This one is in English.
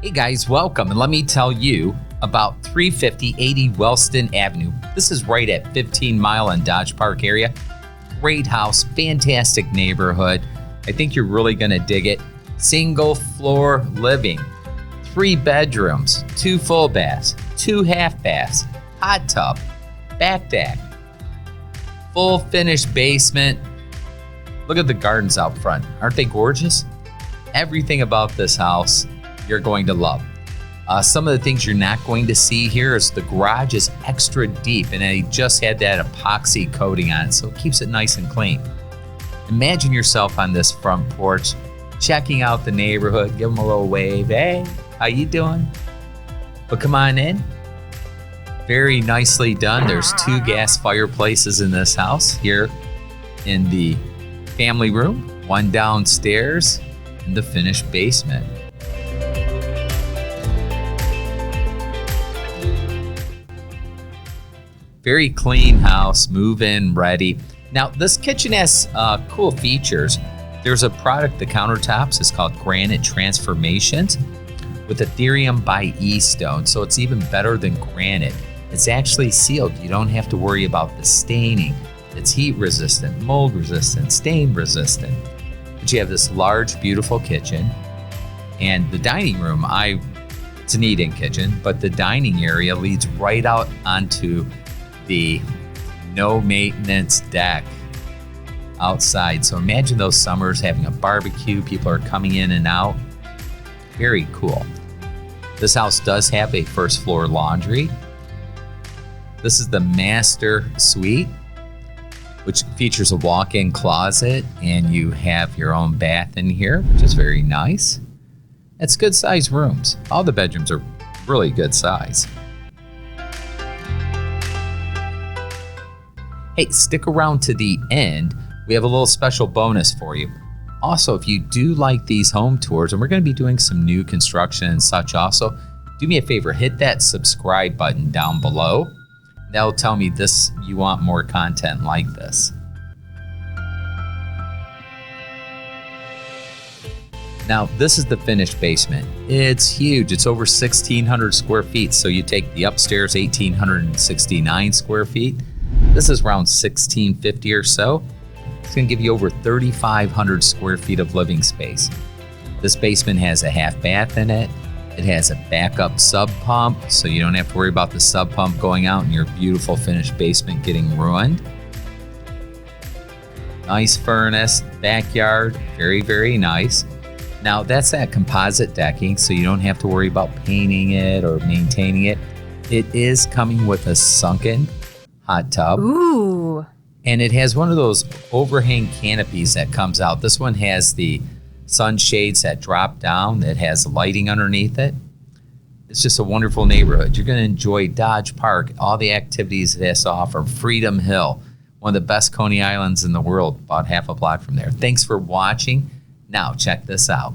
Hey guys, welcome, and let me tell you about 35080 Wellston Avenue. This is right at 15 Mile in Dodge Park area. Great house, fantastic neighborhood. I think you're really gonna dig it. Single floor living, 3 bedrooms, 2 full baths, 2 half baths, hot tub, back deck, full finished basement. Look at the gardens out front. Aren't they gorgeous? Everything about this house you're going to love. Some of the things you're not going to see here is the garage is extra deep, and I just had that epoxy coating on it, so it keeps it nice and clean. Imagine yourself on this front porch, checking out the neighborhood, give them a little wave. Hey, how you doing? But come on in. Very nicely done. There's 2 gas fireplaces in this house here in the family room, 1 downstairs, and the finished basement. Very clean house, move-in ready. Now, this kitchen has cool features. There's a product, the countertops, is called Granite Transformations with Ethereum by E-Stone, so it's even better than granite. It's actually sealed. You don't have to worry about the staining. It's heat resistant, mold resistant, stain resistant. But you have this large, beautiful kitchen, and the dining room, it's an eat-in kitchen, but the dining area leads right out onto the no maintenance deck outside. So imagine those summers having a barbecue, people are coming in and out. Very cool. This house does have a first floor laundry. This is the master suite, which features a walk-in closet, and you have your own bath in here, which is very nice. It's good size rooms. All the bedrooms are really good size. Hey, stick around to the end. We have a little special bonus for you. Also, if you do like these home tours, and we're going to be doing some new construction and such also, do me a favor, hit that subscribe button down below. That'll tell me you want more content like this. Now, this is the finished basement. It's huge. It's over 1,600 square feet. So you take the upstairs 1,869 square feet. This is around 1,650 or so. It's going to give you over 3,500 square feet of living space. This basement has a half bath in it. It has a backup sub pump, so you don't have to worry about the sub pump going out and your beautiful finished basement getting ruined. Nice furnace, backyard, very, very nice. Now that's that composite decking, so you don't have to worry about painting it or maintaining it. It is coming with a sunken hot tub. Ooh. And it has one of those overhang canopies that comes out. This one has the sunshades that drop down that has lighting underneath it. It's just a wonderful neighborhood. You're going to enjoy Dodge Park, all the activities it has to offer. Freedom Hill, one of the best Coney Islands in the world, about half a block from there. Thanks for watching. Now check this out.